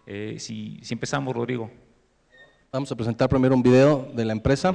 Si empezamos, Rodrigo. Vamos a presentar primero un video de la empresa.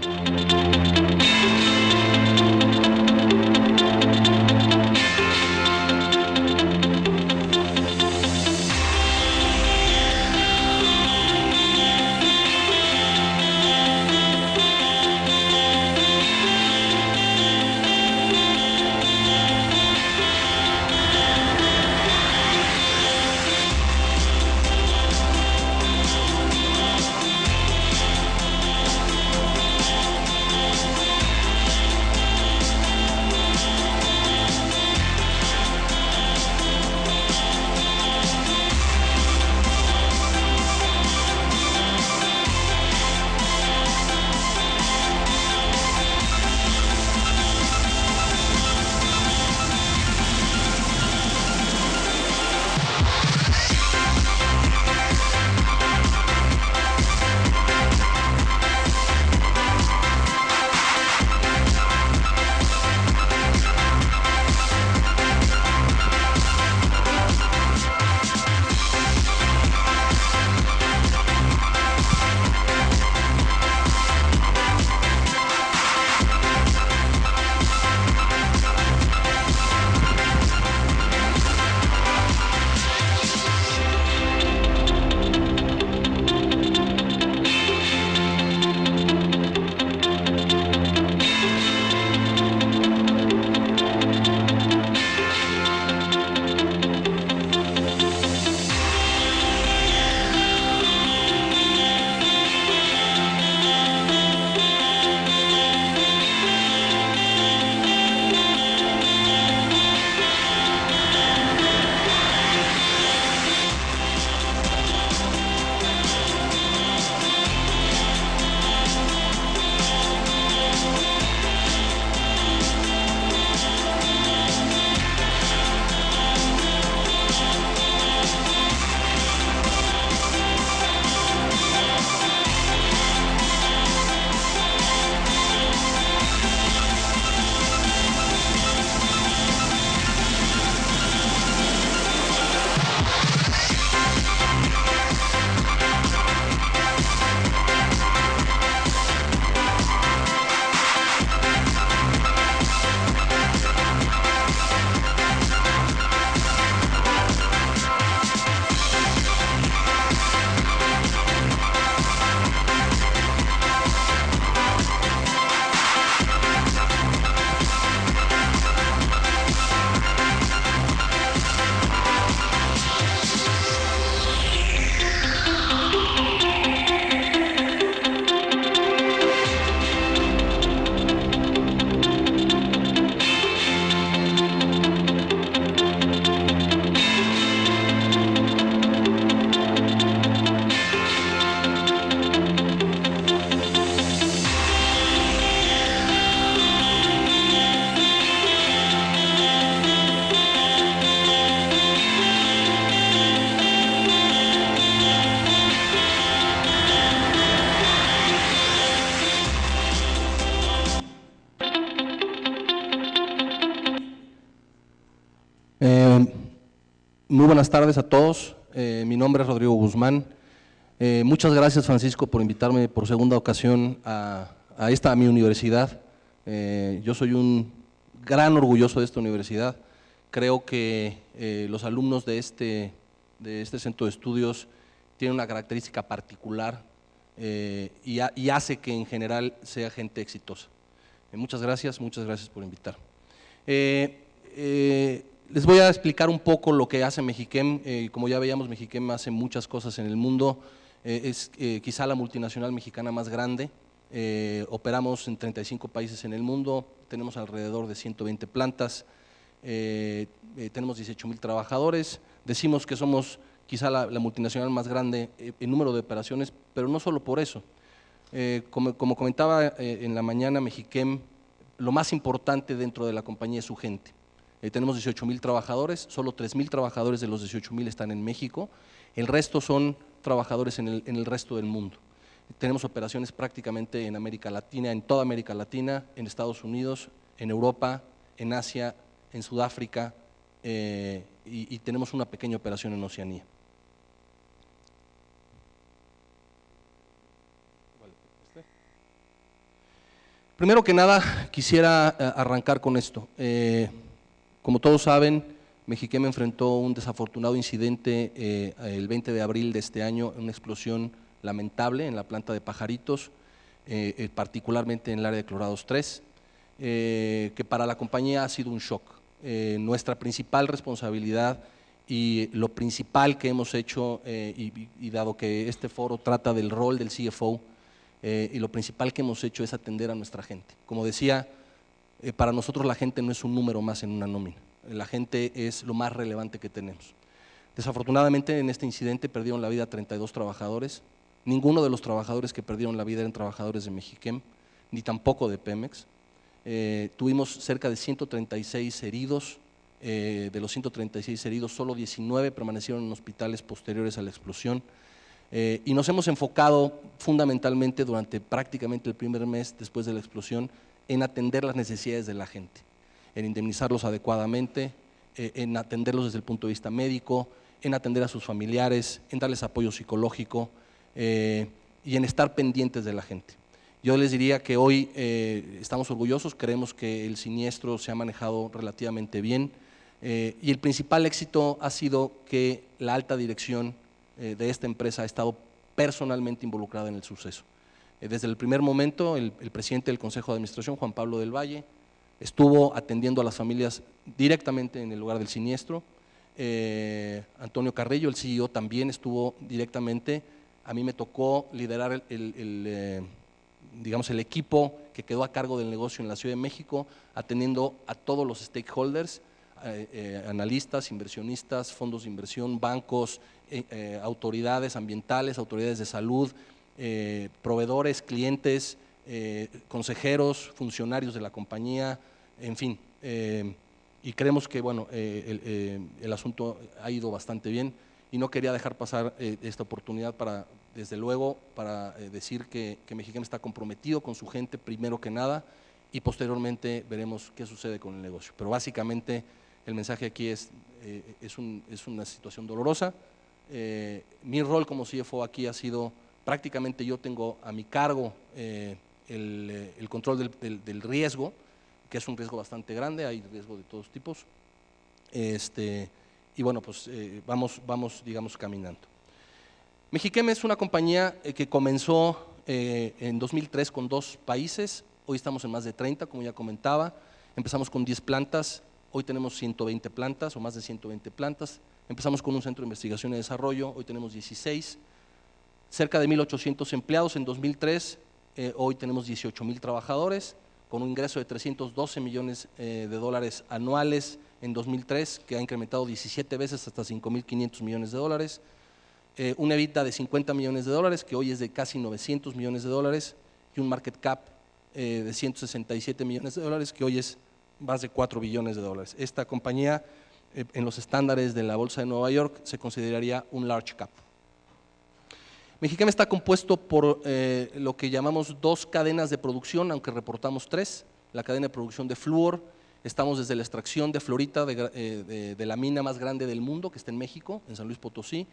Muy buenas tardes a todos, mi nombre es Rodrigo Guzmán. Muchas gracias, Francisco, por invitarme por segunda ocasión a mi universidad. Yo soy un gran orgulloso de esta universidad. Creo que los alumnos de este centro de estudios tienen una característica particular y hace que en general sea gente exitosa. Muchas gracias por invitar. Les voy a explicar un poco lo que hace Mexichem. Como ya veíamos, Mexichem hace muchas cosas en el mundo, es quizá la multinacional mexicana más grande. Operamos en 35 países en el mundo, tenemos alrededor de 120 plantas, tenemos 18,000 trabajadores. Decimos que somos quizá la multinacional más grande en número de operaciones, pero no solo por eso. Como comentaba en la mañana, Mexichem, lo más importante dentro de la compañía es su gente. Tenemos 18,000 trabajadores, solo 3,000 trabajadores de los 18,000 están en México, el resto son trabajadores en el resto del mundo. Tenemos operaciones prácticamente en América Latina, en toda América Latina, en Estados Unidos, en Europa, en Asia, en Sudáfrica y tenemos una pequeña operación en Oceanía. Primero que nada, quisiera arrancar con esto. Como todos saben, Mexichem enfrentó un desafortunado incidente el 20 de abril de este año, una explosión lamentable en la planta de Pajaritos, particularmente en el área de clorados 3, que para la compañía ha sido un shock. Nuestra principal responsabilidad y lo principal que hemos hecho, y dado que este foro trata del rol del CFO, y lo principal que hemos hecho es atender a nuestra gente. Como decía, para nosotros la gente no es un número más en una nómina, la gente es lo más relevante que tenemos. Desafortunadamente en este incidente perdieron la vida 32 trabajadores, ninguno de los trabajadores que perdieron la vida eran trabajadores de Mexichem, ni tampoco de Pemex. Tuvimos cerca de 136 heridos, de los 136 heridos solo 19 permanecieron en hospitales posteriores a la explosión. Y nos hemos enfocado fundamentalmente durante prácticamente el primer mes después de la explosión en atender las necesidades de la gente, en indemnizarlos adecuadamente, en atenderlos desde el punto de vista médico, en atender a sus familiares, en darles apoyo psicológico y en estar pendientes de la gente. Yo les diría que hoy estamos orgullosos, creemos que el siniestro se ha manejado relativamente bien y el principal éxito ha sido que la alta dirección de esta empresa ha estado personalmente involucrada en el suceso. Desde el primer momento, el presidente del Consejo de Administración, Juan Pablo del Valle, estuvo atendiendo a las familias directamente en el lugar del siniestro. Antonio Carrillo, el CEO, también estuvo directamente. A mí me tocó liderar digamos, el equipo que quedó a cargo del negocio en la Ciudad de México, atendiendo a todos los stakeholders, analistas, inversionistas, fondos de inversión, bancos, autoridades ambientales, autoridades de salud, proveedores, clientes, consejeros, funcionarios de la compañía, en fin. Y creemos que bueno, el asunto ha ido bastante bien y no quería dejar pasar esta oportunidad para, desde luego, para decir que Mexichem está comprometido con su gente primero que nada y posteriormente veremos qué sucede con el negocio. Pero básicamente el mensaje aquí es una situación dolorosa. Mi rol como CFO aquí ha sido, prácticamente yo tengo a mi cargo el control del riesgo, que es un riesgo bastante grande, hay riesgo de todos tipos, y bueno, pues vamos, digamos, caminando. Mexichem es una compañía que comenzó en 2003 con 2 países, hoy estamos en más de 30, como ya comentaba, empezamos con 10 plantas, hoy tenemos 120 plantas o más de 120 plantas, empezamos con un centro de investigación y desarrollo, hoy tenemos 16, cerca de 1,800 empleados en 2003, hoy tenemos 18,000 trabajadores, con un ingreso de 312 millones de dólares anuales en 2003, que ha incrementado 17 veces hasta 5,500 millones de dólares, una EBITDA de 50 millones de dólares, que hoy es de casi 900 millones de dólares, y un market cap de 167 millones de dólares, que hoy es más de 4 billones de dólares. Esta compañía, en los estándares de la Bolsa de Nueva York, se consideraría un large cap. Mexichem está compuesto por lo que llamamos 2 cadenas de producción, aunque reportamos 3. La cadena de producción de flúor, estamos desde la extracción de fluorita de la mina más grande del mundo, que está en México, en San Luis Potosí.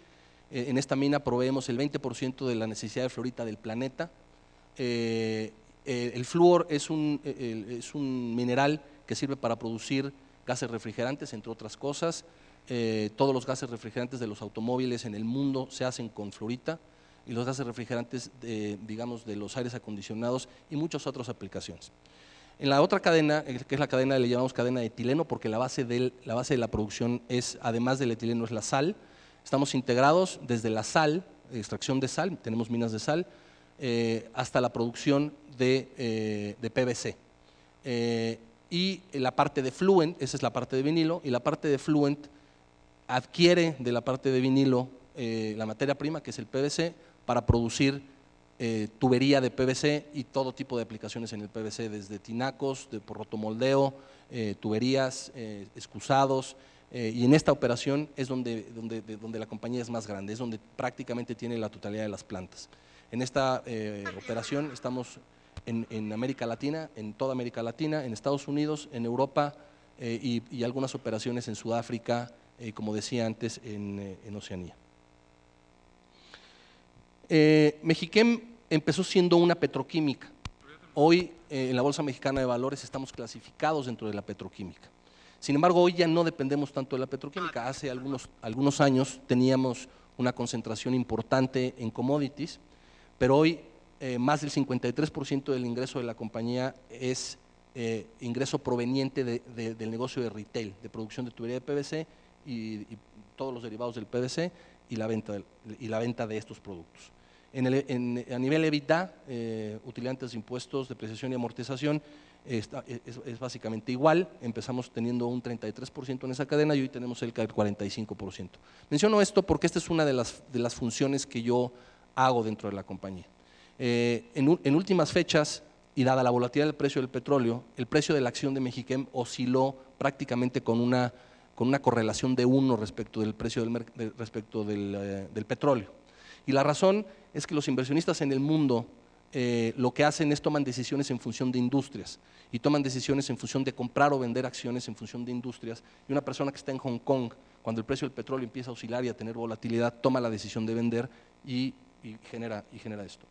En esta mina proveemos el 20% de la necesidad de fluorita del planeta. El flúor es un mineral que sirve para producir gases refrigerantes, entre otras cosas. Todos los gases refrigerantes de los automóviles en el mundo se hacen con fluorita y los gases refrigerantes, digamos, de los aires acondicionados y muchas otras aplicaciones. En la otra cadena, que es la cadena, le llamamos cadena de etileno, porque la base de la producción es, además del etileno, es la sal. Estamos integrados desde la sal, extracción de sal, tenemos minas de sal, hasta la producción de PVC. Y la parte de Fluent, esa es la parte de vinilo, y la parte de Fluent adquiere de la parte de vinilo la materia prima, que es el PVC, para producir tubería de PVC y todo tipo de aplicaciones en el PVC, desde tinacos, por rotomoldeo, tuberías, excusados, y en esta operación es donde la compañía es más grande, es donde prácticamente tiene la totalidad de las plantas. En esta operación estamos en América Latina, en toda América Latina, en Estados Unidos, en Europa y algunas operaciones en Sudáfrica, como decía antes, en Oceanía. Mexichem empezó siendo una petroquímica. Hoy en la Bolsa Mexicana de Valores estamos clasificados dentro de la petroquímica. Sin embargo, hoy ya no dependemos tanto de la petroquímica. Hace algunos años teníamos una concentración importante en commodities, pero hoy más del 53% del ingreso de la compañía es ingreso proveniente del negocio de retail, de producción de tubería de PVC y todos los derivados del PVC y la venta de estos productos. A nivel EBITDA, utilizantes de impuestos, depreciación y amortización, es básicamente igual. Empezamos teniendo un 33% en esa cadena y hoy tenemos cerca del 45%. Menciono esto porque esta es una de las funciones que yo hago dentro de la compañía. En últimas fechas, y dada la volatilidad del precio del petróleo, el precio de la acción de Mexichem osciló prácticamente con una correlación de 1 respecto del precio del petróleo. Y la razón es que los inversionistas en el mundo lo que hacen es toman decisiones en función de industrias y toman decisiones en función de comprar o vender acciones en función de industrias, y una persona que está en Hong Kong, cuando el precio del petróleo empieza a oscilar y a tener volatilidad, toma la decisión de vender y genera esto.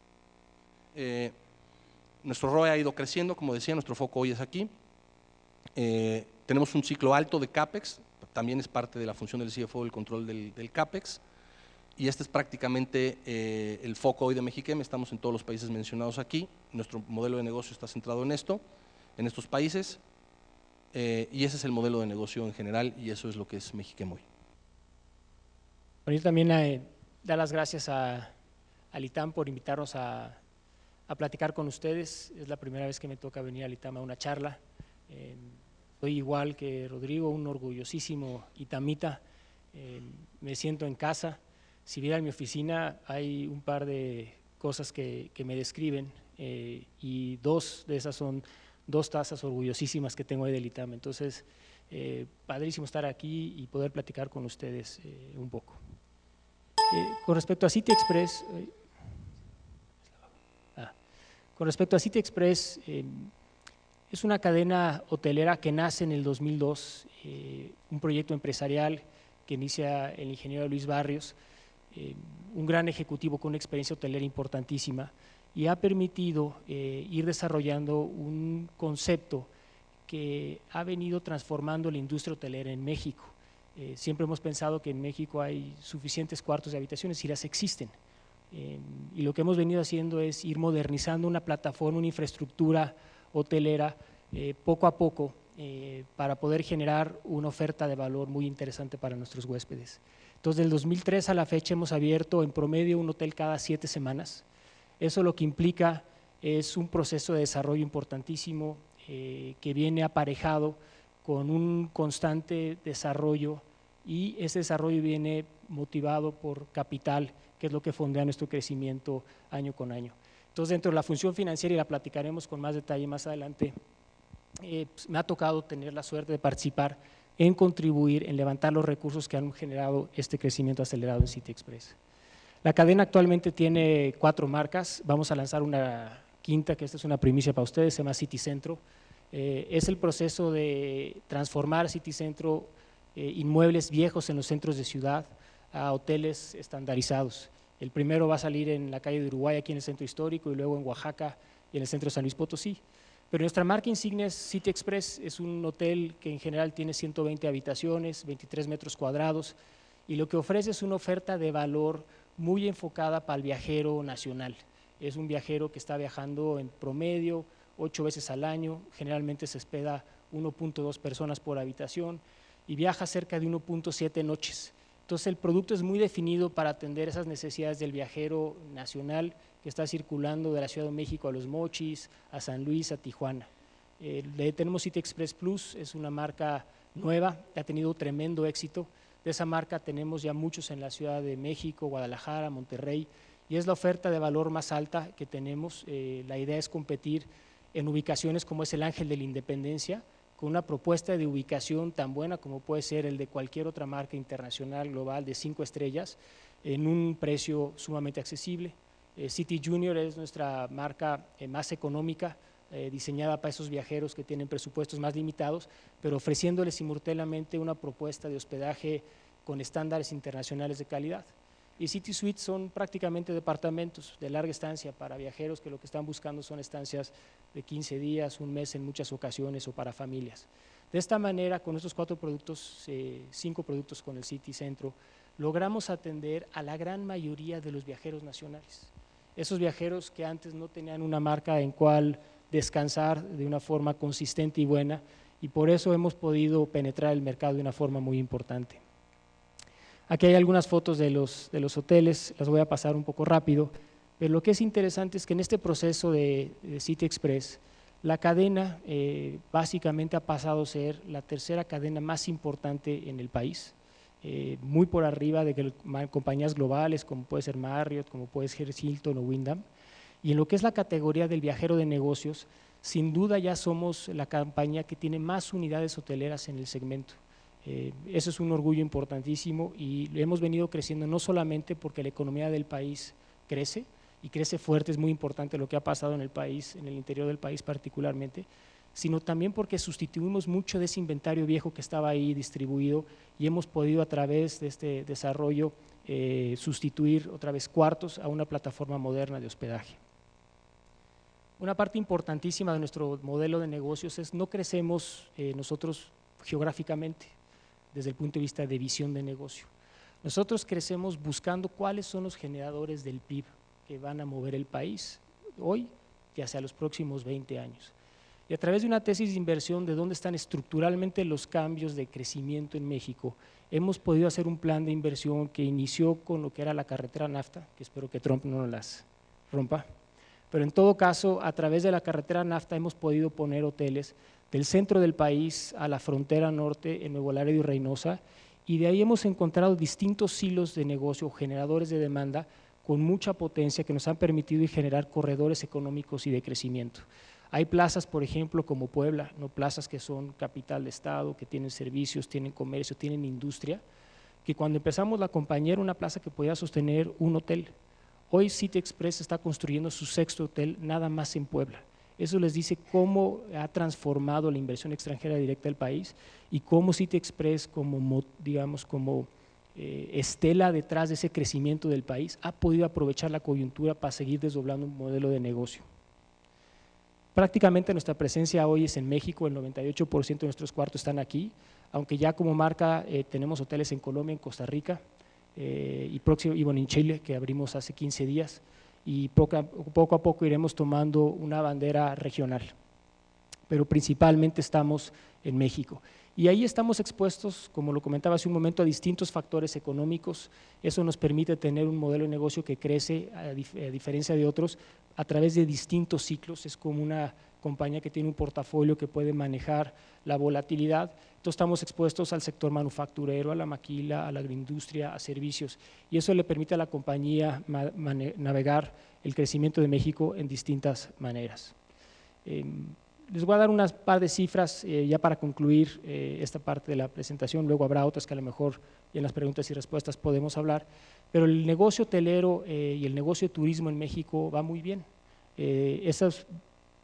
Nuestro ROE ha ido creciendo, como decía, nuestro foco hoy es aquí. Tenemos un ciclo alto de CAPEX, también es parte de la función del CFO el control del CAPEX. Y este es prácticamente el foco hoy de Mexichem. Estamos en todos los países mencionados aquí. Nuestro modelo de negocio está centrado en estos países, y ese es el modelo de negocio en general, y eso es lo que es Mexichem hoy. Bueno, yo también dar las gracias al ITAM por invitarnos a platicar con ustedes. Es la primera vez que me toca venir al ITAM a una charla. Soy igual que Rodrigo, un orgullosísimo itamita. Me siento en casa. Si vieran mi oficina, hay un par de cosas que me describen, y dos de esas son 2 tazas orgullosísimas que tengo ahí del ITAM. Entonces, padrísimo estar aquí y poder platicar con ustedes un poco. Con respecto a City Express, es una cadena hotelera que nace en el 2002, un proyecto empresarial que inicia el ingeniero Luis Barrios, un gran ejecutivo con una experiencia hotelera importantísima, y ha permitido ir desarrollando un concepto que ha venido transformando la industria hotelera en México. Siempre hemos pensado que en México hay suficientes cuartos de habitaciones y las existen, y lo que hemos venido haciendo es ir modernizando una plataforma, una infraestructura hotelera poco a poco, para poder generar una oferta de valor muy interesante para nuestros huéspedes. Entonces, del 2003 a la fecha hemos abierto en promedio un hotel cada 7 semanas. Eso lo que implica es un proceso de desarrollo importantísimo, que viene aparejado con un constante desarrollo, y ese desarrollo viene motivado por capital, que es lo que fondea nuestro crecimiento año con año. Entonces, dentro de la función financiera, y la platicaremos con más detalle más adelante, pues me ha tocado tener la suerte de participar en contribuir, en levantar los recursos que han generado este crecimiento acelerado en City Express. La cadena actualmente tiene 4 marcas, vamos a lanzar una quinta, que esta es una primicia para ustedes, se llama City Centro. Es el proceso de transformar City Centro, inmuebles viejos en los centros de ciudad, a hoteles estandarizados. El primero va a salir en la calle de Uruguay, aquí en el centro histórico, y luego en Oaxaca y en el centro de San Luis Potosí. Pero nuestra marca insignia es City Express, es un hotel que en general tiene 120 habitaciones, 23 metros cuadrados, y lo que ofrece es una oferta de valor muy enfocada para el viajero nacional. Es un viajero que está viajando en promedio 8 veces al año, generalmente se hospeda 1.2 personas por habitación y viaja cerca de 1.7 noches. Entonces, el producto es muy definido para atender esas necesidades del viajero nacional que está circulando de la Ciudad de México a Los Mochis, a San Luis, a Tijuana. Tenemos City Express Plus, es una marca nueva, que ha tenido tremendo éxito. De esa marca tenemos ya muchos en la Ciudad de México, Guadalajara, Monterrey, y es la oferta de valor más alta que tenemos. La idea es competir en ubicaciones como es el Ángel de la Independencia, con una propuesta de ubicación tan buena como puede ser el de cualquier otra marca internacional global de 5 estrellas, en un precio sumamente accesible. City Junior es nuestra marca más económica, diseñada para esos viajeros que tienen presupuestos más limitados, pero ofreciéndoles simultáneamente una propuesta de hospedaje con estándares internacionales de calidad. Y City Suites son prácticamente departamentos de larga estancia para viajeros que lo que están buscando son estancias de 15 días, un mes en muchas ocasiones o para familias. De esta manera, con estos 4 productos, 5 productos con el City Centro, logramos atender a la gran mayoría de los viajeros nacionales. Esos viajeros que antes no tenían una marca en cual descansar de una forma consistente y buena, y por eso hemos podido penetrar el mercado de una forma muy importante. Aquí hay algunas fotos de los hoteles, las voy a pasar un poco rápido, pero lo que es interesante es que en este proceso de City Express, la cadena básicamente ha pasado a ser la tercera cadena más importante en el país, muy por arriba de compañías globales como puede ser Marriott, como puede ser Hilton o Wyndham. Y en lo que es la categoría del viajero de negocios, sin duda ya somos la compañía que tiene más unidades hoteleras en el segmento. Eso es un orgullo importantísimo y lo hemos venido creciendo no solamente porque la economía del país crece y crece fuerte, es muy importante lo que ha pasado en el país, en el interior del país particularmente, sino también porque sustituimos mucho de ese inventario viejo que estaba ahí distribuido y hemos podido a través de este desarrollo sustituir otra vez cuartos a una plataforma moderna de hospedaje. Una parte importantísima de nuestro modelo de negocios es no crecemos nosotros geográficamente desde el punto de vista de visión de negocio. Nosotros crecemos buscando cuáles son los generadores del PIB que van a mover el país hoy y hacia los próximos 20 años. Y a través de una tesis de inversión de dónde están estructuralmente los cambios de crecimiento en México, hemos podido hacer un plan de inversión que inició con lo que era la carretera NAFTA, que espero que Trump no nos las rompa, pero en todo caso, a través de la carretera NAFTA hemos podido poner hoteles del centro del país a la frontera norte en Nuevo Laredo y Reynosa, y de ahí hemos encontrado distintos hilos de negocio, generadores de demanda con mucha potencia que nos han permitido generar corredores económicos y de crecimiento. Hay plazas, por ejemplo, como Puebla, no plazas que son capital de estado, que tienen servicios, tienen comercio, tienen industria, que cuando empezamos la compañía era una plaza que podía sostener un hotel. Hoy City Express está construyendo su 6º hotel nada más en Puebla. Eso les dice cómo ha transformado la inversión extranjera directa del país y cómo City Express, como, digamos, como estela detrás de ese crecimiento del país, ha podido aprovechar la coyuntura para seguir desdoblando un modelo de negocio. Prácticamente nuestra presencia hoy es en México, el 98% de nuestros cuartos están aquí, aunque ya como marca tenemos hoteles en Colombia, en Costa Rica y bueno, en Chile, que abrimos hace 15 días, y poco a poco iremos tomando una bandera regional, pero principalmente estamos en México. Y ahí estamos expuestos, como lo comentaba hace un momento, a distintos factores económicos. Eso nos permite tener un modelo de negocio que crece, a diferencia de otros, a través de distintos ciclos. Es como una compañía que tiene un portafolio que puede manejar la volatilidad. Entonces estamos expuestos al sector manufacturero, a la maquila, a la agroindustria, a servicios, y eso le permite a la compañía navegar el crecimiento de México en distintas maneras. Les voy a dar unas par de cifras ya para concluir esta parte de la presentación, luego habrá otras que a lo mejor en las preguntas y respuestas podemos hablar, pero el negocio hotelero y el negocio de turismo en México va muy bien. Esos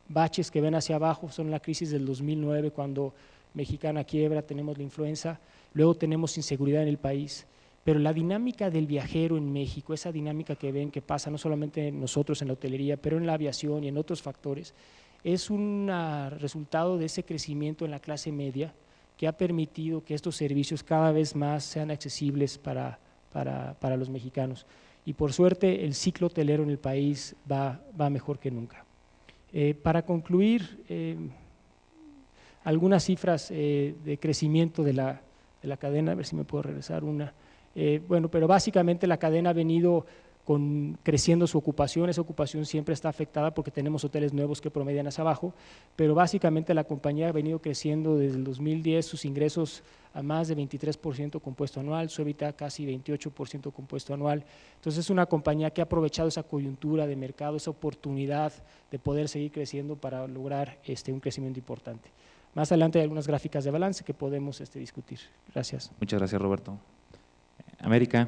baches que ven hacia abajo son la crisis del 2009, cuando Mexicana quiebra, tenemos la influenza, luego tenemos inseguridad en el país, pero la dinámica del viajero en México, esa dinámica que ven que pasa no solamente nosotros en la hotelería, pero en la aviación y en otros factores, es un resultado de ese crecimiento en la clase media que ha permitido que estos servicios cada vez más sean accesibles para los mexicanos. Y por suerte el ciclo hotelero en el país va mejor que nunca. Para concluir, algunas cifras de crecimiento de la cadena, a ver si me puedo regresar una. Bueno, pero básicamente la cadena ha venido creciendo su ocupación. Esa ocupación siempre está afectada porque tenemos hoteles nuevos que promedian hacia abajo, pero básicamente la compañía ha venido creciendo desde el 2010 sus ingresos a más de 23% compuesto anual, su EBITDA casi 28% compuesto anual. Entonces es una compañía que ha aprovechado esa coyuntura de mercado, esa oportunidad de poder seguir creciendo para lograr un crecimiento importante. Más adelante hay algunas gráficas de balance que podemos discutir. Gracias. Muchas gracias, Roberto. América,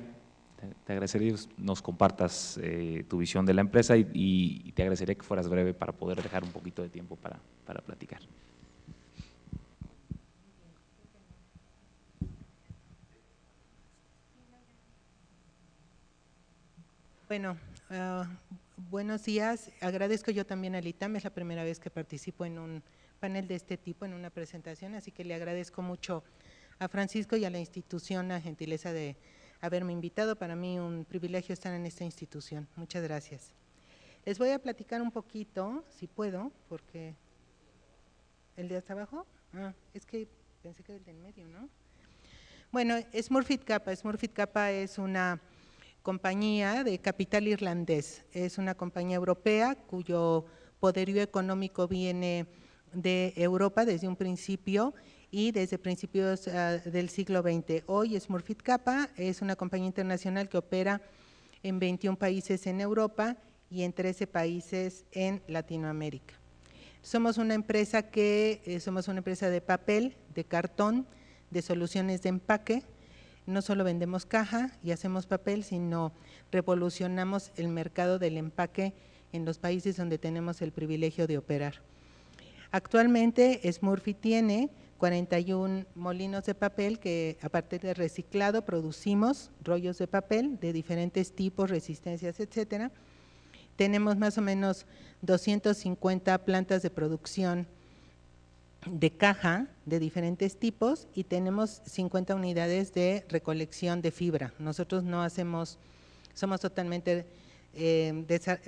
te agradecería que nos compartas tu visión de la empresa y te agradecería que fueras breve para poder dejar un poquito de tiempo para platicar. Bueno, buenos días. Agradezco yo también al ITAM, es la primera vez que participo en un panel de este tipo, en una presentación, así que le agradezco mucho a Francisco y a la institución la gentileza de haberme invitado. Para mí un privilegio estar en esta institución. Muchas gracias. Les voy a platicar un poquito, si puedo, porque… ¿El de hasta abajo? Es que pensé que era el de en medio, ¿no? Bueno, Smurfit Kappa. Smurfit Kappa es una compañía de capital irlandés. Es una compañía europea cuyo poderío económico viene de Europa desde un principio y desde principios del siglo XX. Hoy Smurfit Kappa es una compañía internacional que opera en 21 países en Europa y en 13 países en Latinoamérica. Somos una empresa de papel, de cartón, de soluciones de empaque. No solo vendemos caja y hacemos papel, sino revolucionamos el mercado del empaque en los países donde tenemos el privilegio de operar. Actualmente Smurfit tiene 41 molinos de papel que a partir de reciclado producimos rollos de papel de diferentes tipos, resistencias, etcétera. Tenemos más o menos 250 plantas de producción de caja de diferentes tipos y tenemos 50 unidades de recolección de fibra. Nosotros no hacemos, somos totalmente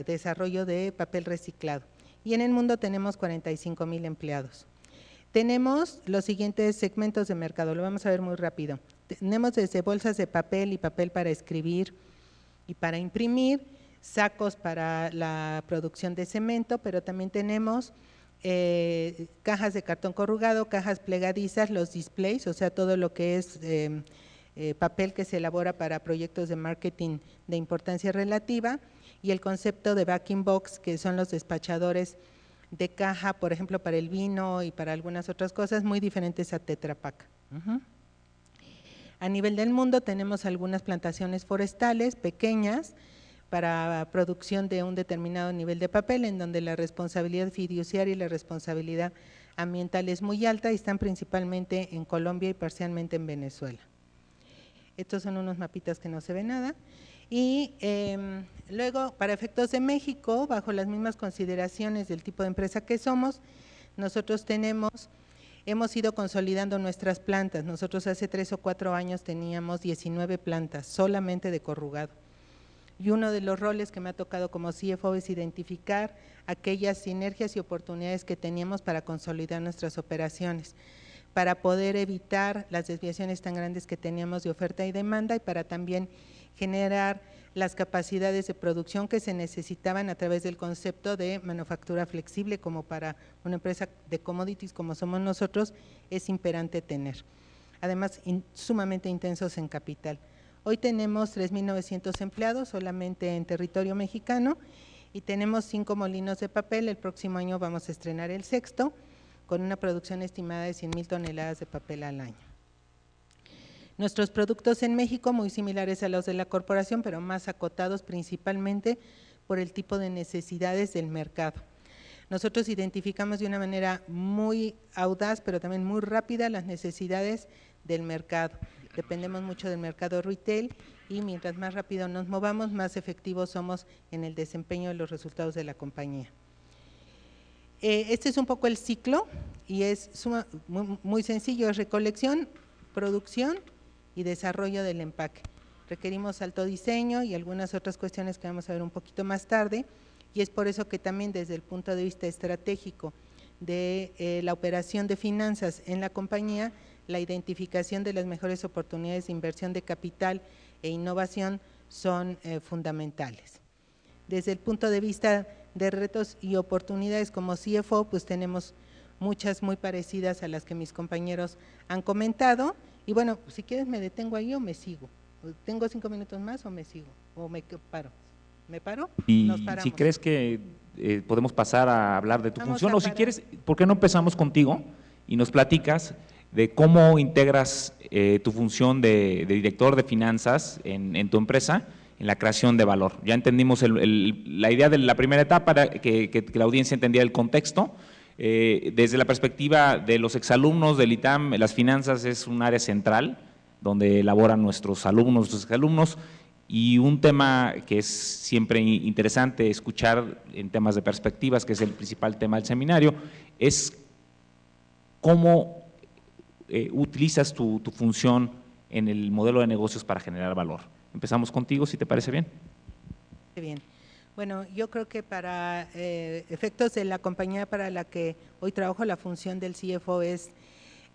desarrollo de papel reciclado. Y en el mundo tenemos 45,000 empleados. Tenemos los siguientes segmentos de mercado, lo vamos a ver muy rápido. Tenemos desde bolsas de papel y papel para escribir y para imprimir, sacos para la producción de cemento, pero también tenemos cajas de cartón corrugado, cajas plegadizas, los displays, o sea, todo lo que es papel que se elabora para proyectos de marketing de importancia relativa, y el concepto de backing box, que son los despachadores de caja, por ejemplo, para el vino y para algunas otras cosas, muy diferentes a Tetra Pak. A nivel del mundo tenemos algunas plantaciones forestales pequeñas, para producción de un determinado nivel de papel, en donde la responsabilidad fiduciaria y la responsabilidad ambiental es muy alta y están principalmente en Colombia y parcialmente en Venezuela. Estos son unos mapitas que no se ve nada. Y luego, para efectos de México, bajo las mismas consideraciones del tipo de empresa que somos, nosotros hemos ido consolidando nuestras plantas. Nosotros hace 3 o 4 años teníamos 19 plantas solamente de corrugado. Y uno de los roles que me ha tocado como CFO es identificar aquellas sinergias y oportunidades que teníamos para consolidar nuestras operaciones, para poder evitar las desviaciones tan grandes que teníamos de oferta y demanda y para también generar las capacidades de producción que se necesitaban a través del concepto de manufactura flexible, como para una empresa de commodities como somos nosotros, es imperante tener. Además, sumamente intensos en capital. Hoy tenemos 3,900 empleados solamente en territorio mexicano y tenemos 5 molinos de papel. El próximo año vamos a estrenar el 6º con una producción estimada de 100,000 toneladas de papel al año. Nuestros productos en México muy similares a los de la corporación, pero más acotados principalmente por el tipo de necesidades del mercado. Nosotros identificamos de una manera muy audaz, pero también muy rápida las necesidades del mercado. Dependemos mucho del mercado retail y mientras más rápido nos movamos, más efectivos somos en el desempeño de los resultados de la compañía. Este es un poco el ciclo y es muy sencillo, es recolección, producción y desarrollo del empaque. Requerimos alto diseño y algunas otras cuestiones que vamos a ver un poquito más tarde, y es por eso que también desde el punto de vista estratégico de la operación de finanzas en la compañía, la identificación de las mejores oportunidades de inversión de capital e innovación son fundamentales. Desde el punto de vista de retos y oportunidades como CFO, pues tenemos muchas muy parecidas a las que mis compañeros han comentado, y bueno, si quieres me detengo ahí o me sigo. ¿Tengo 5 minutos más o me sigo? ¿O me paro? ¿Me paro? Y Nos paramos. si crees que podemos pasar a hablar de tu Vamos función, a o si parar. quieres, ¿por qué no empezamos contigo y nos platicas de cómo integras tu función de director de finanzas en tu empresa en la creación de valor? Ya entendimos la idea de la primera etapa, que la audiencia entendiera el contexto. Desde la perspectiva de los exalumnos del ITAM, las finanzas es un área central donde elaboran nuestros alumnos, nuestros exalumnos, Y un tema que es siempre interesante escuchar en temas de perspectivas, que es el principal tema del seminario, es cómo utilizas tu función en el modelo de negocios para generar valor. Empezamos contigo, si te parece bien. Bien. Bueno, yo creo que para efectos de la compañía para la que hoy trabajo, la función del CFO es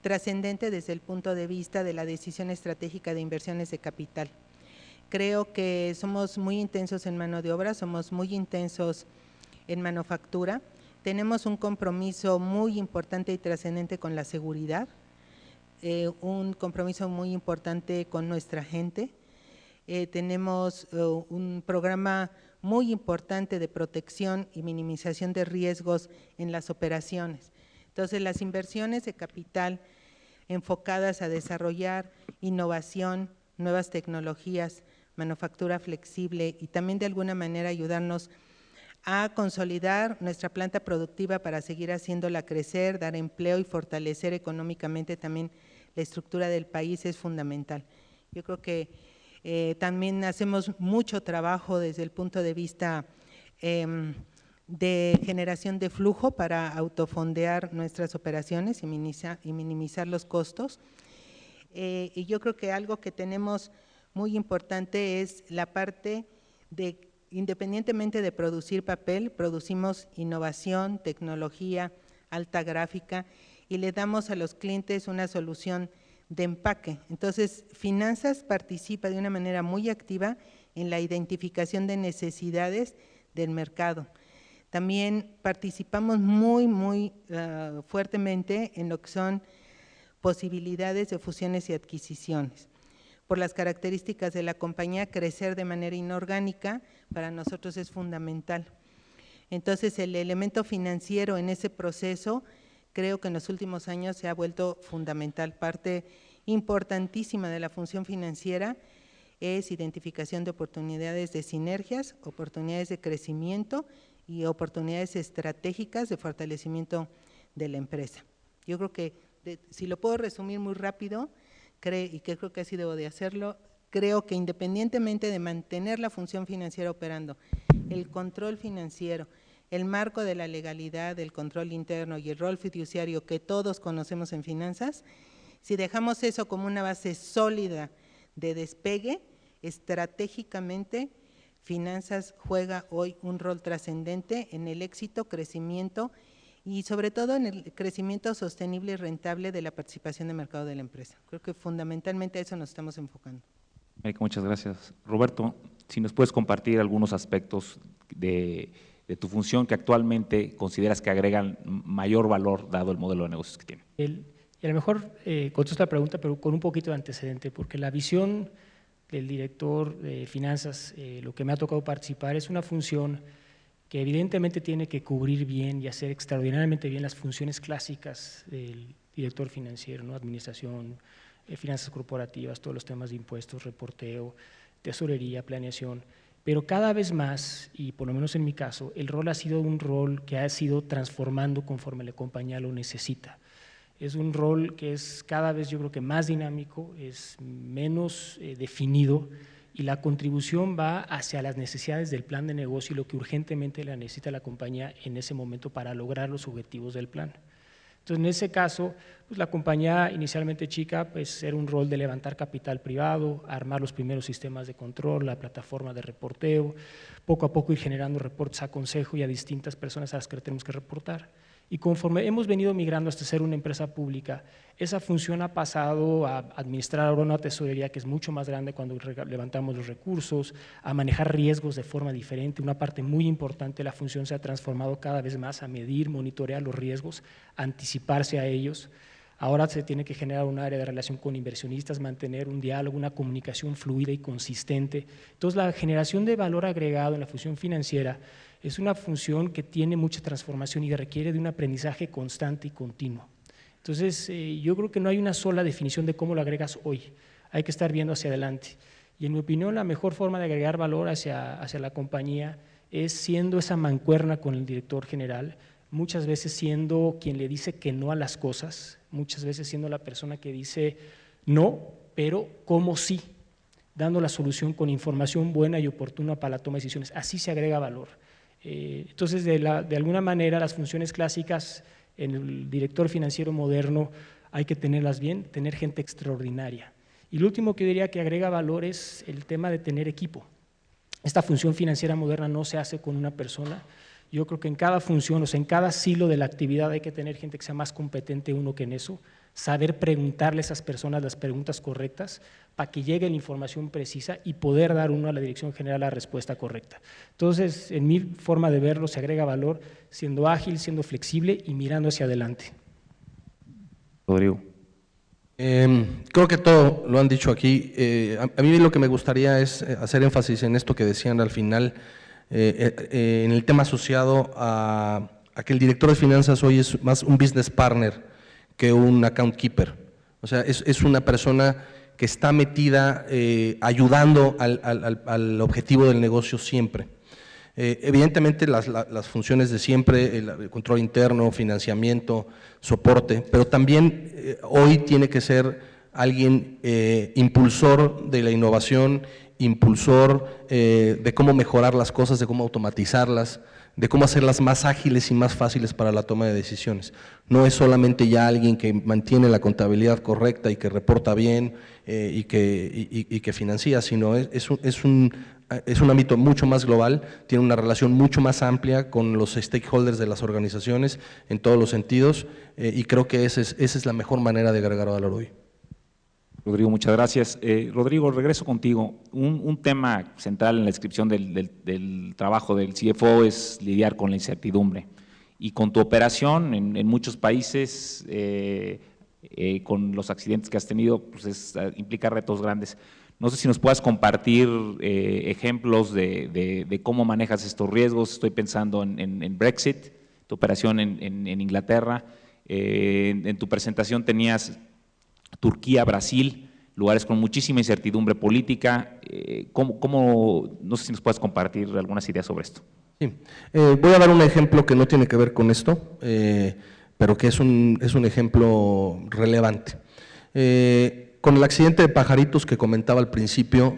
trascendente desde el punto de vista de la decisión estratégica de inversiones de capital. Creo que somos muy intensos en mano de obra, somos muy intensos en manufactura, tenemos un compromiso muy importante y trascendente con la seguridad, un compromiso muy importante con nuestra gente, tenemos un programa muy importante de protección y minimización de riesgos en las operaciones. Entonces, las inversiones de capital enfocadas a desarrollar innovación, nuevas tecnologías, manufactura flexible y también de alguna manera ayudarnos a consolidar nuestra planta productiva para seguir haciéndola crecer, dar empleo y fortalecer económicamente también la estructura del país es fundamental. Yo creo que también hacemos mucho trabajo desde el punto de vista de generación de flujo para autofondear nuestras operaciones y minimizar los costos. Y yo creo que algo que tenemos muy importante es la parte de, independientemente de producir papel, producimos innovación, tecnología, alta gráfica y le damos a los clientes una solución de empaque. Entonces, Finanzas participa de una manera muy activa en la identificación de necesidades del mercado. También participamos muy fuertemente en lo que son posibilidades de fusiones y adquisiciones. Por las características de la compañía, crecer de manera inorgánica para nosotros es fundamental. Entonces, el elemento financiero en ese proceso creo que en los últimos años se ha vuelto fundamental. Parte importantísima de la función financiera es identificación de oportunidades de sinergias, oportunidades de crecimiento y oportunidades estratégicas de fortalecimiento de la empresa. Yo creo que, si lo puedo resumir muy rápido, y que creo que así debo de hacerlo, creo que independientemente de mantener la función financiera operando, el control financiero, el marco de la legalidad, el control interno y el rol fiduciario que todos conocemos en finanzas, si dejamos eso como una base sólida de despegue, estratégicamente Finanzas juega hoy un rol trascendente en el éxito, crecimiento y sobre todo en el crecimiento sostenible y rentable de la participación de mercado de la empresa. Creo que fundamentalmente a eso nos estamos enfocando. Erika, muchas gracias. Roberto, si nos puedes compartir algunos aspectos de tu función que actualmente consideras que agregan mayor valor dado el modelo de negocios que tiene. Y a lo mejor contesto la pregunta, pero con un poquito de antecedente, porque la visión del director de finanzas, lo que me ha tocado participar es una función que evidentemente tiene que cubrir bien y hacer extraordinariamente bien las funciones clásicas del director financiero, ¿no? Administración, finanzas corporativas, todos los temas de impuestos, reporteo, tesorería, planeación, pero cada vez más, y por lo menos en mi caso, el rol ha sido un rol que ha sido transformando conforme la compañía lo necesita. Es un rol que es cada vez, yo creo que más dinámico, es menos definido y la contribución va hacia las necesidades del plan de negocio y lo que urgentemente la necesita la compañía en ese momento para lograr los objetivos del plan. Entonces, en ese caso, pues la compañía inicialmente chica, pues era un rol de levantar capital privado, armar los primeros sistemas de control, la plataforma de reporteo, poco a poco ir generando reportes a consejo y a distintas personas a las que tenemos que reportar. Y conforme hemos venido migrando hasta ser una empresa pública, esa función ha pasado a administrar ahora una tesorería que es mucho más grande cuando levantamos los recursos, a manejar riesgos de forma diferente. Una parte muy importante de la función se ha transformado cada vez más a medir, monitorear los riesgos, anticiparse a ellos. Ahora se tiene que generar un área de relación con inversionistas, mantener un diálogo, una comunicación fluida y consistente. Entonces, la generación de valor agregado en la función financiera es una función que tiene mucha transformación y requiere de un aprendizaje constante y continuo. Entonces, yo creo que no hay una sola definición de cómo lo agregas hoy, hay que estar viendo hacia adelante. Y en mi opinión, la mejor forma de agregar valor hacia la compañía es siendo esa mancuerna con el director general, muchas veces siendo quien le dice que no a las cosas, muchas veces siendo la persona que dice no, pero ¿cómo sí? dando la solución con información buena y oportuna para la toma de decisiones. Así se agrega valor. Entonces, de alguna manera, las funciones clásicas en el director financiero moderno hay que tenerlas bien, tener gente extraordinaria. Y lo último que yo diría que agrega valor es el tema de tener equipo. Esta función financiera moderna no se hace con una persona. Yo creo que en cada función, o sea, en cada silo de la actividad hay que tener gente que sea más competente uno que en eso, saber preguntarle a esas personas las preguntas correctas para que llegue la información precisa y poder dar uno a la dirección general la respuesta correcta. Entonces, en mi forma de verlo, se agrega valor siendo ágil, siendo flexible y mirando hacia adelante. Rodrigo. Creo que todo lo han dicho aquí. A mí lo que me gustaría es hacer énfasis en esto que decían al final, en el tema asociado a que el director de finanzas hoy es más un business partner que un account keeper. O sea, es una persona que está metida ayudando al objetivo del negocio siempre. Evidentemente las funciones de siempre, el control interno, financiamiento, soporte, pero también hoy tiene que ser alguien impulsor de la innovación, impulsor de cómo mejorar las cosas, de cómo automatizarlas, de cómo hacerlas más ágiles y más fáciles para la toma de decisiones. No es solamente ya alguien que mantiene la contabilidad correcta y que reporta bien y que financia, sino es un ámbito mucho más global, tiene una relación mucho más amplia con los stakeholders de las organizaciones en todos los sentidos y creo que esa es la mejor manera de agregar valor hoy. Rodrigo, muchas gracias. Rodrigo, regreso contigo. Un tema central en la descripción del trabajo del CFO es lidiar con la incertidumbre. Y con tu operación en muchos países, con los accidentes que has tenido, pues implica retos grandes. No sé si nos puedas compartir ejemplos de cómo manejas estos riesgos. Estoy pensando en Brexit, tu operación en Inglaterra. En tu presentación tenías Turquía, Brasil, lugares con muchísima incertidumbre política. No sé si nos puedes compartir algunas ideas sobre esto. Sí. Voy a dar un ejemplo que no tiene que ver con esto, pero que es un ejemplo relevante. Con el accidente de Pajaritos que comentaba al principio,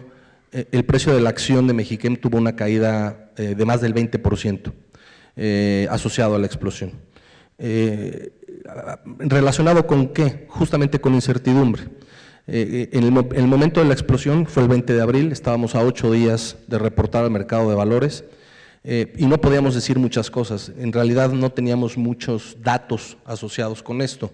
el precio de la acción de Mexichem tuvo una caída de más del 20% asociado a la explosión. ¿Relacionado con qué? Justamente con incertidumbre. En el momento de la explosión fue el 20 de abril, estábamos a 8 días de reportar al mercado de valores y no podíamos decir muchas cosas. En realidad no teníamos muchos datos asociados con esto.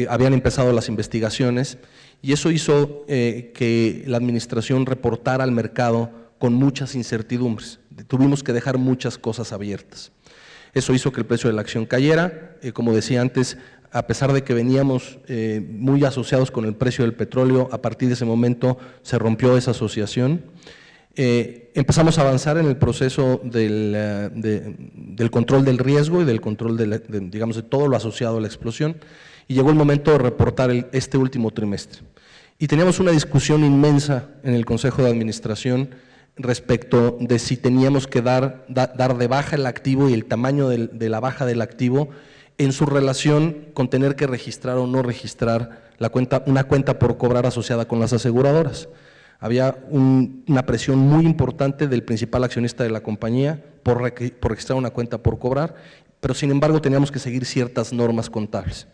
Habían empezado las investigaciones y eso hizo que la administración reportara al mercado con muchas incertidumbres. Tuvimos que dejar muchas cosas abiertas. Eso hizo que el precio de la acción cayera. Como decía antes, a pesar de que veníamos muy asociados con el precio del petróleo, a partir de ese momento se rompió esa asociación. Empezamos a avanzar en el proceso del control del riesgo y del control digamos, de todo lo asociado a la explosión y llegó el momento de reportar este último trimestre. Y teníamos una discusión inmensa en el Consejo de Administración respecto de si teníamos que dar de baja el activo y el tamaño de la baja del activo en su relación con tener que registrar o no registrar una cuenta por cobrar asociada con las aseguradoras. Había una presión muy importante del principal accionista de la compañía por registrar una cuenta por cobrar, pero sin embargo teníamos que seguir ciertas normas contables.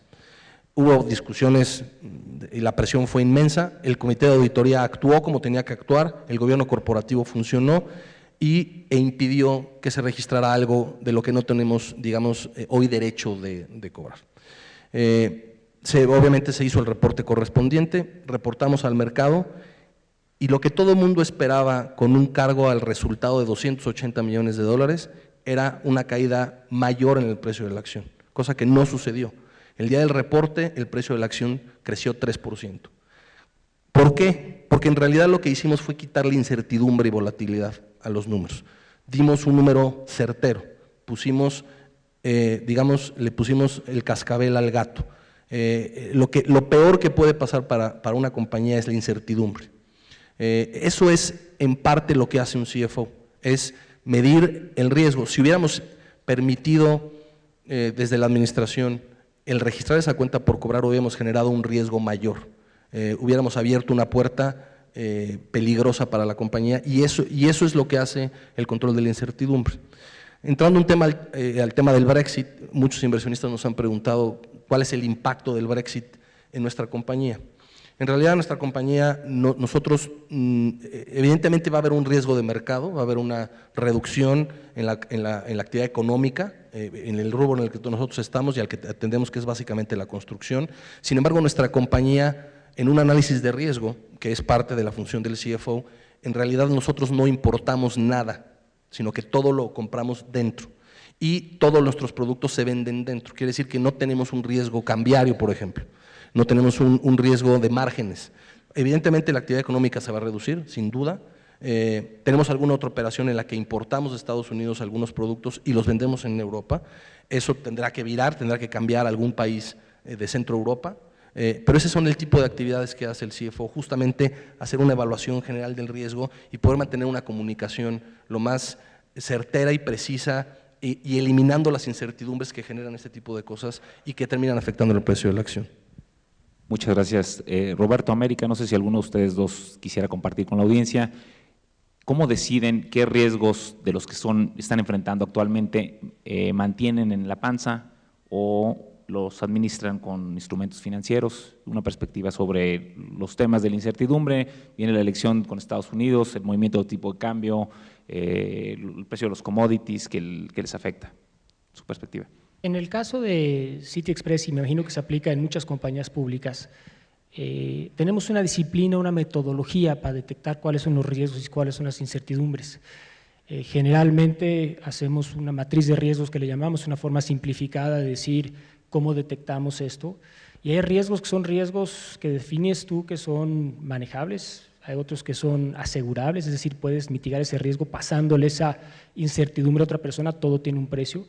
Hubo discusiones y la presión fue inmensa, el comité de auditoría actuó como tenía que actuar, el gobierno corporativo funcionó e impidió que se registrara algo de lo que no tenemos, digamos, hoy derecho de cobrar. Obviamente se hizo el reporte correspondiente, reportamos al mercado y lo que todo el mundo esperaba con un cargo al resultado de $280 millones era una caída mayor en el precio de la acción, cosa que no sucedió. El día del reporte, el precio de la acción creció 3%. ¿Por qué? Porque en realidad lo que hicimos fue quitarle incertidumbre y volatilidad a los números. Dimos un número certero, le pusimos el cascabel al gato. Lo peor que puede pasar para una compañía es la incertidumbre. Eso es en parte lo que hace un CFO, es medir el riesgo. Si hubiéramos permitido desde la administración el registrar esa cuenta por cobrar, hubiéramos generado un riesgo mayor, hubiéramos abierto una puerta peligrosa para la compañía, y eso es lo que hace el control de la incertidumbre. Entrando al tema del Brexit, muchos inversionistas nos han preguntado cuál es el impacto del Brexit en nuestra compañía. En realidad, nuestra compañía, nosotros, evidentemente va a haber un riesgo de mercado, va a haber una reducción en la actividad económica, en el rubro en el que nosotros estamos y al que atendemos, que es básicamente la construcción. Sin embargo, nuestra compañía, en un análisis de riesgo, que es parte de la función del CFO, en realidad nosotros no importamos nada, sino que todo lo compramos dentro y todos nuestros productos se venden dentro. Quiere decir que no tenemos un riesgo cambiario, por ejemplo, no tenemos un riesgo de márgenes. Evidentemente la actividad económica se va a reducir, sin duda. Tenemos alguna otra operación en la que importamos de Estados Unidos algunos productos y los vendemos en Europa. Eso tendrá que virar, tendrá que cambiar a algún país de Centro Europa. Pero ese son el tipo de actividades que hace el CFO, justamente hacer una evaluación general del riesgo y poder mantener una comunicación lo más certera y precisa y eliminando las incertidumbres que generan este tipo de cosas y que terminan afectando el precio de la acción. Muchas gracias. Roberto, América, no sé si alguno de ustedes dos quisiera compartir con la audiencia. ¿Cómo deciden qué riesgos de los que están enfrentando actualmente mantienen en la panza o los administran con instrumentos financieros? Una perspectiva sobre los temas de la incertidumbre, viene la elección con Estados Unidos, el movimiento de tipo de cambio, el precio de los commodities que les afecta, su perspectiva. En el caso de City Express, y me imagino que se aplica en muchas compañías públicas, tenemos una disciplina, una metodología para detectar cuáles son los riesgos y cuáles son las incertidumbres. Generalmente hacemos una matriz de riesgos que le llamamos, una forma simplificada de decir cómo detectamos esto, y hay riesgos que son riesgos que defines tú que son manejables, hay otros que son asegurables, es decir, puedes mitigar ese riesgo pasándole esa incertidumbre a otra persona, todo tiene un precio,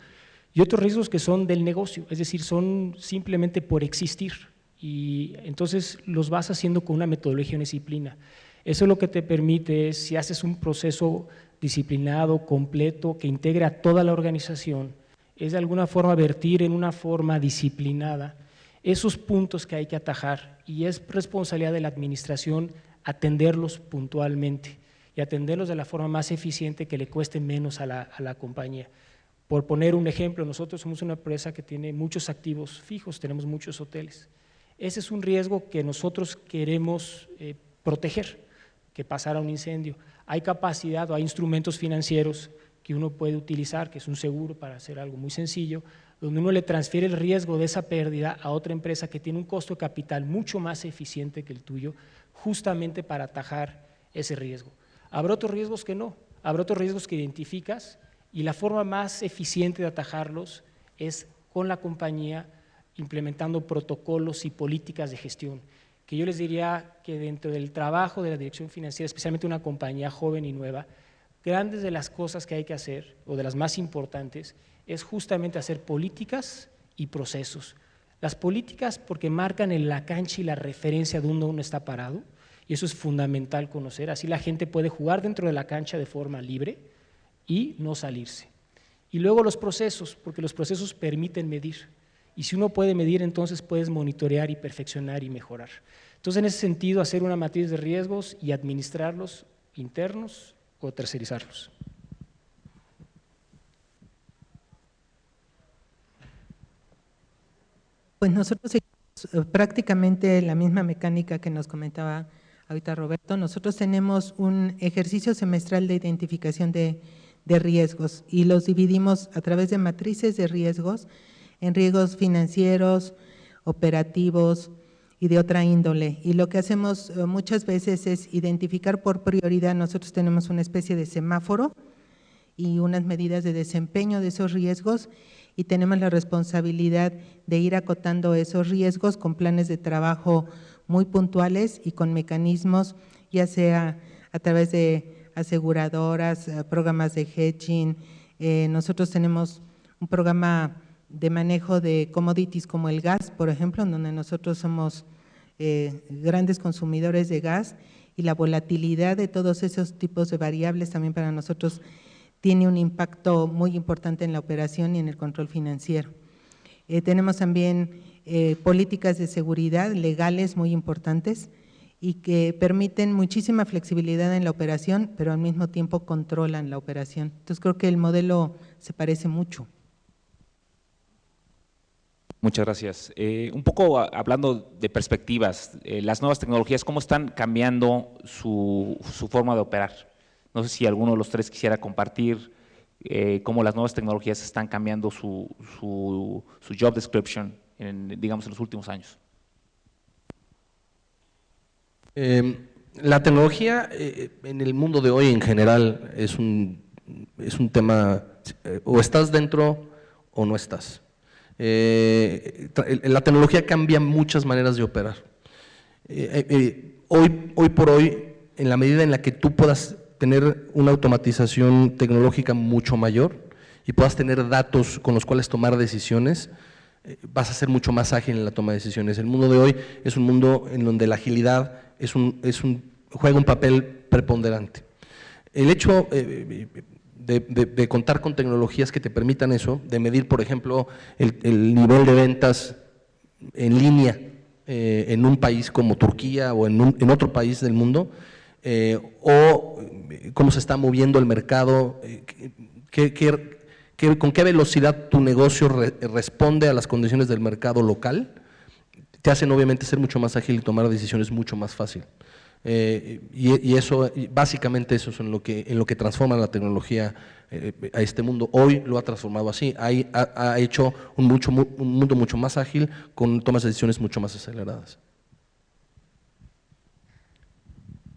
y otros riesgos que son del negocio, es decir, son simplemente por existir, y entonces los vas haciendo con una metodología, una disciplina. Eso lo que te permite es, si haces un proceso disciplinado, completo, que integre a toda la organización, es de alguna forma vertir en una forma disciplinada esos puntos que hay que atajar, y es responsabilidad de la administración atenderlos puntualmente y atenderlos de la forma más eficiente que le cueste menos a la compañía. Por poner un ejemplo, nosotros somos una empresa que tiene muchos activos fijos, tenemos muchos hoteles. Ese es un riesgo que nosotros queremos proteger, que pasara un incendio. Hay capacidad o hay instrumentos financieros que uno puede utilizar, que es un seguro para hacer algo muy sencillo, donde uno le transfiere el riesgo de esa pérdida a otra empresa que tiene un costo de capital mucho más eficiente que el tuyo, justamente para atajar ese riesgo. Habrá otros riesgos que no, habrá otros riesgos que identificas y la forma más eficiente de atajarlos es con la compañía implementando protocolos y políticas de gestión, que yo les diría que dentro del trabajo de la dirección financiera, especialmente una compañía joven y nueva, grandes de las cosas que hay que hacer, o de las más importantes, es justamente hacer políticas y procesos. Las políticas porque marcan en la cancha y la referencia de donde uno está parado, y eso es fundamental conocer, así la gente puede jugar dentro de la cancha de forma libre y no salirse. Y luego los procesos, porque los procesos permiten medir, y si uno puede medir, entonces puedes monitorear y perfeccionar y mejorar. Entonces, en ese sentido, hacer una matriz de riesgos y administrarlos internos o tercerizarlos. Pues nosotros seguimos prácticamente la misma mecánica que nos comentaba ahorita Roberto. Nosotros tenemos un ejercicio semestral de identificación de riesgos y los dividimos a través de matrices de riesgos en riesgos financieros, operativos y de otra índole. Y lo que hacemos muchas veces es identificar por prioridad. Nosotros tenemos una especie de semáforo y unas medidas de desempeño de esos riesgos y tenemos la responsabilidad de ir acotando esos riesgos con planes de trabajo muy puntuales y con mecanismos, ya sea a través de aseguradoras, programas de hedging. Nosotros tenemos un programa de manejo de commodities como el gas, por ejemplo, en donde nosotros somos grandes consumidores de gas y la volatilidad de todos esos tipos de variables también para nosotros tiene un impacto muy importante en la operación y en el control financiero. Tenemos también políticas de seguridad legales muy importantes y que permiten muchísima flexibilidad en la operación, pero al mismo tiempo controlan la operación. Entonces creo que el modelo se parece mucho. Muchas gracias. Un poco hablando de perspectivas, las nuevas tecnologías, ¿cómo están cambiando su forma de operar? No sé si alguno de los tres quisiera compartir cómo las nuevas tecnologías están cambiando su job description, digamos, en los últimos años. La tecnología en el mundo de hoy en general es un tema, o estás dentro o no estás. La tecnología cambia muchas maneras de operar. Hoy por hoy, en la medida en la que tú puedas tener una automatización tecnológica mucho mayor y puedas tener datos con los cuales tomar decisiones, vas a ser mucho más ágil en la toma de decisiones. El mundo de hoy es un mundo en donde la agilidad juega un papel preponderante. El hecho de contar con tecnologías que te permitan eso, de medir, por ejemplo, el nivel de ventas en línea en un país como Turquía o en otro país del mundo, o cómo se está moviendo el mercado, con qué velocidad tu negocio responde a las condiciones del mercado local, te hacen obviamente ser mucho más ágil y tomar decisiones mucho más fácil. Y eso, básicamente eso es en lo que transforma la tecnología a este mundo. Hoy lo ha transformado así, ha hecho un mundo mucho más ágil con tomas de decisiones mucho más aceleradas.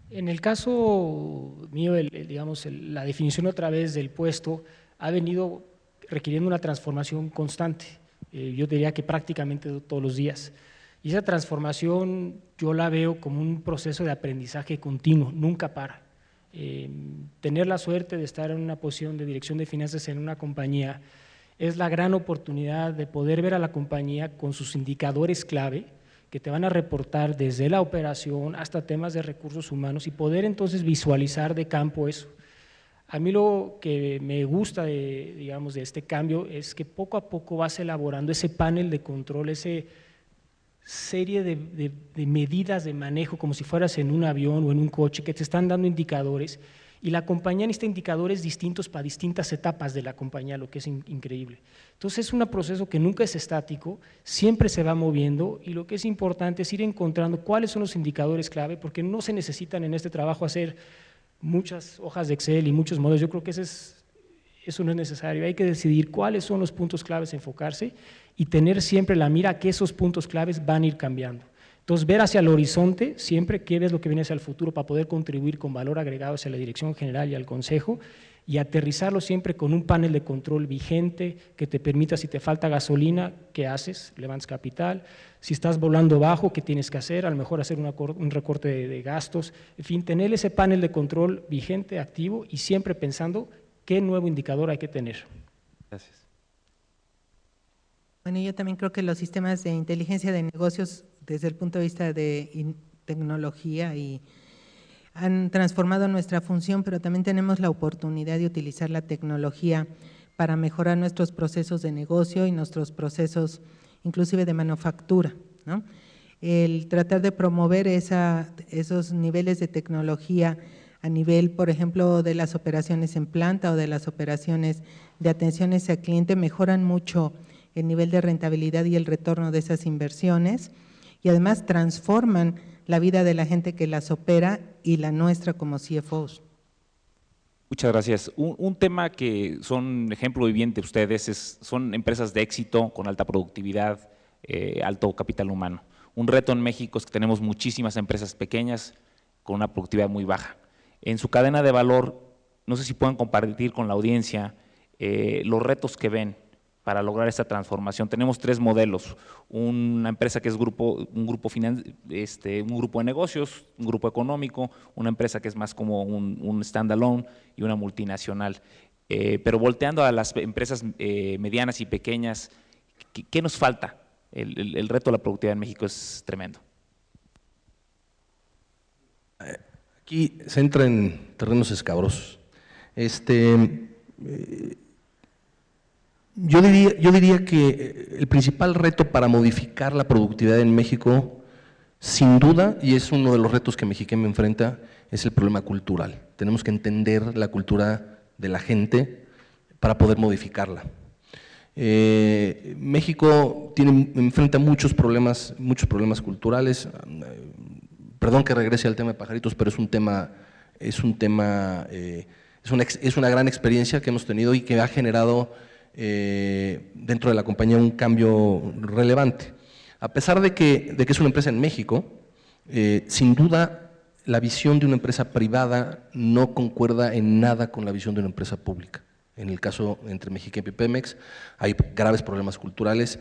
En el caso mío, digamos, la definición otra vez del puesto ha venido requiriendo una transformación constante, yo diría que prácticamente todos los días. Y esa transformación yo la veo como un proceso de aprendizaje continuo, nunca para. Tener la suerte de estar en una posición de dirección de finanzas en una compañía es la gran oportunidad de poder ver a la compañía con sus indicadores clave que te van a reportar desde la operación hasta temas de recursos humanos y poder entonces visualizar de campo eso. A mí lo que me gusta digamos, de este cambio es que poco a poco vas elaborando ese panel de control, ese serie de medidas de manejo como si fueras en un avión o en un coche que te están dando indicadores y la compañía necesita indicadores distintos para distintas etapas de la compañía, lo que es increíble. Entonces es un proceso que nunca es estático, siempre se va moviendo y lo que es importante es ir encontrando cuáles son los indicadores clave porque no se necesitan en este trabajo hacer muchas hojas de Excel y muchos modelos, yo creo que eso no es necesario, hay que decidir cuáles son los puntos claves, enfocarse y tener siempre la mira que esos puntos claves van a ir cambiando. Entonces, ver hacia el horizonte siempre qué es lo que viene hacia el futuro para poder contribuir con valor agregado hacia la dirección general y al consejo y aterrizarlo siempre con un panel de control vigente que te permita, si te falta gasolina, ¿qué haces? Levantas capital. Si estás volando bajo, ¿qué tienes que hacer? A lo mejor hacer un recorte de gastos. En fin, tener ese panel de control vigente, activo y siempre pensando qué nuevo indicador hay que tener. Gracias. Bueno, yo también creo que los sistemas de inteligencia de negocios desde el punto de vista de tecnología y han transformado nuestra función, pero también tenemos la oportunidad de utilizar la tecnología para mejorar nuestros procesos de negocio y nuestros procesos inclusive de manufactura, ¿no? El tratar de promover esos niveles de tecnología a nivel, por ejemplo, de las operaciones en planta o de las operaciones de atenciones al cliente mejoran mucho el nivel de rentabilidad y el retorno de esas inversiones y además transforman la vida de la gente que las opera y la nuestra como CFOs. Muchas gracias. Un tema que son ejemplo viviente ustedes son empresas de éxito con alta productividad, alto capital humano. Un reto en México es que tenemos muchísimas empresas pequeñas con una productividad muy baja. En su cadena de valor, no sé si puedan compartir con la audiencia los retos que ven para lograr esta transformación. Tenemos tres modelos, una empresa que es un grupo de negocios, un grupo económico, una empresa que es más como un standalone y una multinacional. Pero volteando a las empresas medianas y pequeñas, ¿qué nos falta? El reto de la productividad en México es tremendo. Aquí se entra en terrenos escabrosos. Yo diría que el principal reto para modificar la productividad en México Sin duda, y es uno de los retos que Mexichem enfrenta, es el problema cultural. Tenemos que entender la cultura de la gente para poder modificarla. México enfrenta muchos problemas culturales. Perdón que regrese al tema de pajaritos, pero es una gran experiencia que hemos tenido y que ha generado dentro de la compañía un cambio relevante. A pesar de que es una empresa en México, sin duda la visión de una empresa privada no concuerda en nada con la visión de una empresa pública. En el caso entre Mexichem y Pemex hay graves problemas culturales,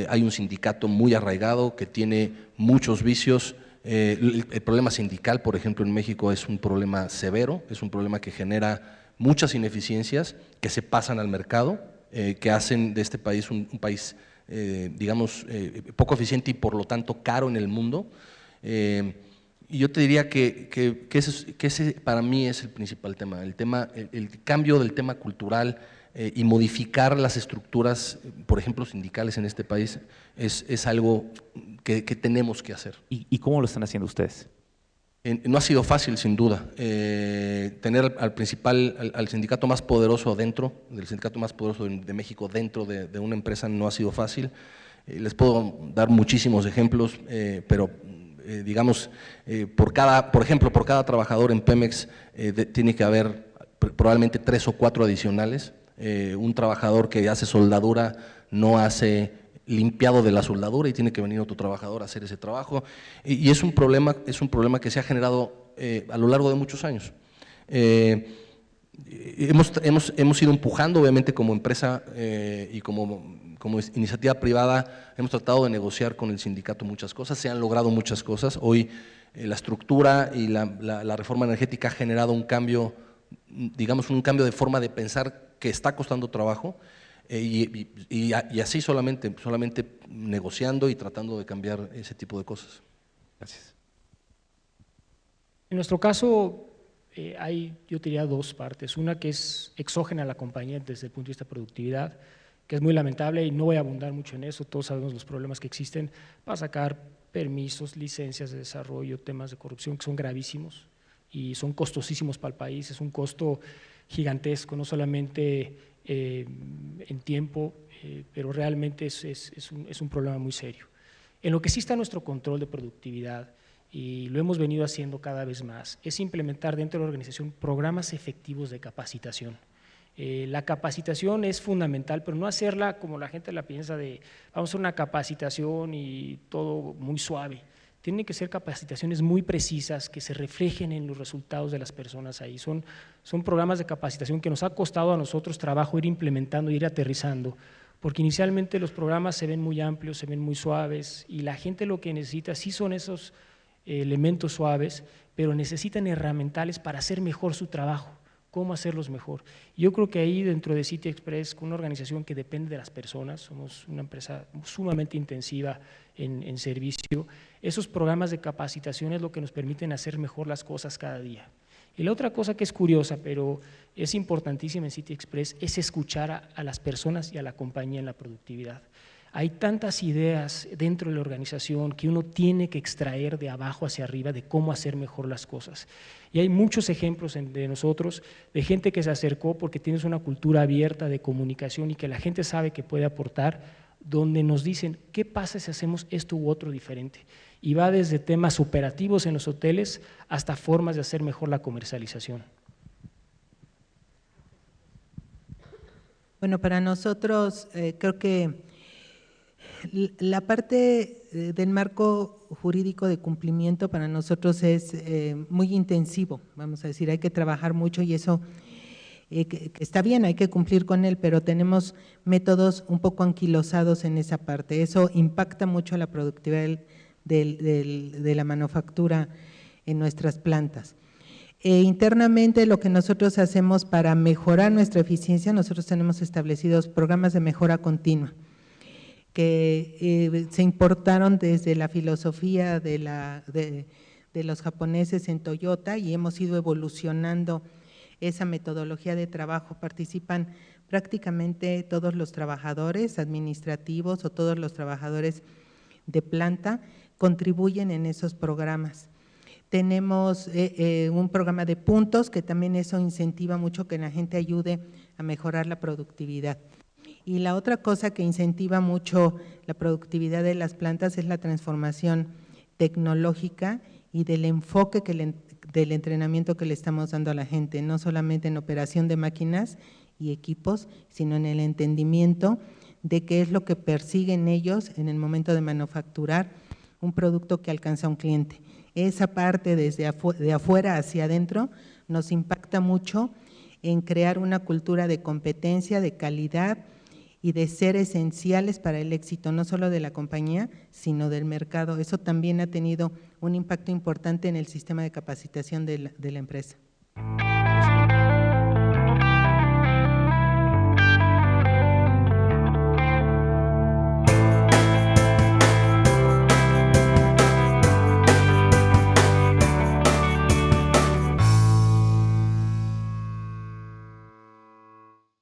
hay un sindicato muy arraigado que tiene muchos vicios. El problema sindical, por ejemplo, en México es un problema severo, es un problema que genera muchas ineficiencias que se pasan al mercado, que hacen de este país un país, digamos, poco eficiente y por lo tanto caro en el mundo. Y yo te diría que ese para mí es el principal tema, el cambio del tema cultural y modificar las estructuras, por ejemplo, sindicales en este país, es algo que tenemos que hacer. ¿Y cómo lo están haciendo ustedes? No ha sido fácil, sin duda. Tener al sindicato más poderoso dentro, del sindicato más poderoso de México dentro de una empresa no ha sido fácil. Les puedo dar muchísimos ejemplos, pero digamos, por ejemplo, por cada trabajador en Pemex tiene que haber probablemente 3 o 4 adicionales. Un trabajador que hace soldadura no hace limpiado de la soldadura y tiene que venir otro trabajador a hacer ese trabajo. Y es un problema que se ha generado a lo largo de muchos años. Hemos ido empujando, obviamente, como empresa y como iniciativa privada, hemos tratado de negociar con el sindicato muchas cosas, se han logrado muchas cosas. Hoy la estructura y la reforma energética ha generado un cambio, digamos, un cambio de forma de pensar que está costando trabajo, y así solamente negociando y tratando de cambiar ese tipo de cosas. Gracias. En nuestro caso hay, yo diría, 2 partes. Una que es exógena a la compañía desde el punto de vista de productividad, que es muy lamentable y no voy a abundar mucho en eso, todos sabemos los problemas que existen para sacar permisos, licencias de desarrollo, temas de corrupción que son gravísimos y son costosísimos para el país, es un costo gigantesco, no solamente en tiempo, pero realmente es un problema muy serio. En lo que sí está nuestro control de productividad, y lo hemos venido haciendo cada vez más, es implementar dentro de la organización programas efectivos de capacitación. La capacitación es fundamental, pero no hacerla como la gente la piensa de vamos a hacer una capacitación y todo muy suave. Tienen que ser capacitaciones muy precisas que se reflejen en los resultados de las personas ahí. Son programas de capacitación que nos ha costado a nosotros trabajo ir implementando, ir aterrizando, porque inicialmente los programas se ven muy amplios, se ven muy suaves y la gente lo que necesita sí son esos elementos suaves, pero necesitan herramientas para hacer mejor su trabajo. Cómo hacerlos mejor. Yo creo que ahí dentro de City Express, con una organización que depende de las personas, somos una empresa sumamente intensiva en servicio, esos programas de capacitación es lo que nos permiten hacer mejor las cosas cada día. Y la otra cosa que es curiosa, pero es importantísima en City Express, es escuchar a las personas y a la compañía en la productividad. Hay tantas ideas dentro de la organización que uno tiene que extraer de abajo hacia arriba de cómo hacer mejor las cosas. Y hay muchos ejemplos de nosotros, de gente que se acercó porque tienes una cultura abierta de comunicación y que la gente sabe que puede aportar, donde nos dicen, ¿qué pasa si hacemos esto u otro diferente? Y va desde temas operativos en los hoteles hasta formas de hacer mejor la comercialización. Bueno, para nosotros creo que la parte del marco jurídico de cumplimiento para nosotros es muy intensivo, vamos a decir, hay que trabajar mucho y eso que está bien, hay que cumplir con él, pero tenemos métodos un poco anquilosados en esa parte, eso impacta mucho la productividad de la manufactura en nuestras plantas. Internamente lo que nosotros hacemos para mejorar nuestra eficiencia, nosotros tenemos establecidos programas de mejora continua, que se importaron desde la filosofía de los japoneses en Toyota y hemos ido evolucionando esa metodología de trabajo. Participan prácticamente todos los trabajadores administrativos o todos los trabajadores de planta contribuyen en esos programas. Tenemos un programa de puntos que también eso incentiva mucho que la gente ayude a mejorar la productividad. Y la otra cosa que incentiva mucho la productividad de las plantas es la transformación tecnológica y del enfoque del entrenamiento que le estamos dando a la gente, no solamente en operación de máquinas y equipos, sino en el entendimiento de qué es lo que persiguen ellos en el momento de manufacturar un producto que alcanza a un cliente. Esa parte desde de afuera hacia adentro nos impacta mucho en crear una cultura de competencia, de calidad y de ser esenciales para el éxito, no solo de la compañía, sino del mercado. Eso también ha tenido un impacto importante en el sistema de capacitación de la empresa.